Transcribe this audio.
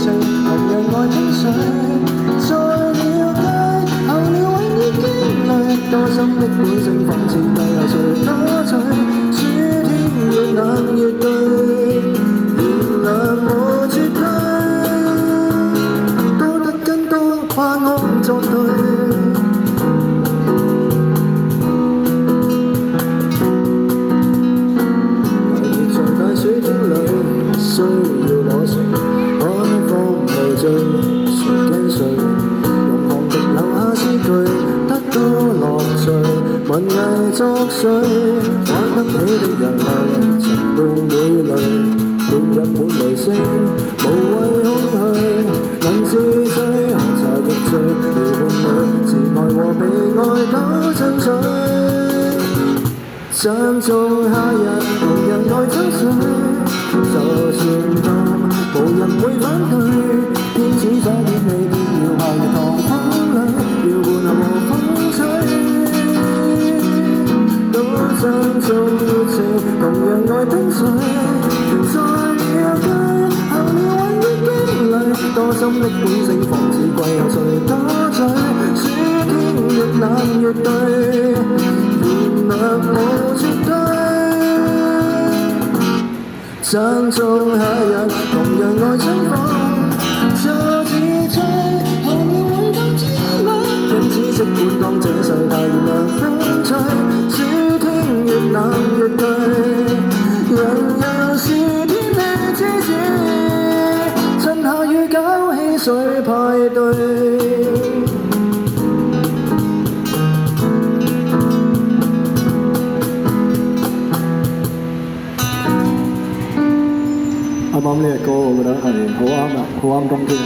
情，同樣愛聽水。在了街，後了永遠經歷，多心的本性仿似季後誰多嘴，暑天越冷越對，原諒我絕對，多得跟多跨安作對。需要攞成海風無罪，誰驚誰？用汗滴留下詩句，得到樂趣，文藝作祟，玩得起的人類，曾到每類，半日滿雷聲，無謂空虛，能自醉，喝茶亦醉，聊伴侶，自愛和被愛都爭取，讚頌夏日，同人愛抽水。就算當無人會反對，天使所見你便要下月堂風裏，要換下和風吹，都讚頌熱情，同樣愛聽水，在了街，後了永遠經歷，多心的本性仿似季後誰多嘴，暑天越冷越對，原諒無絕對。讚頌夏日，同樣愛春風，就自吹，何年會到知嗎？因此即管當這世態原諒風吹，暑天越冷越對，人人是天氣之子，趁下雨搞汽水派對。啱啱呢隻歌，我覺得係好啱啊，好啱冬天啊！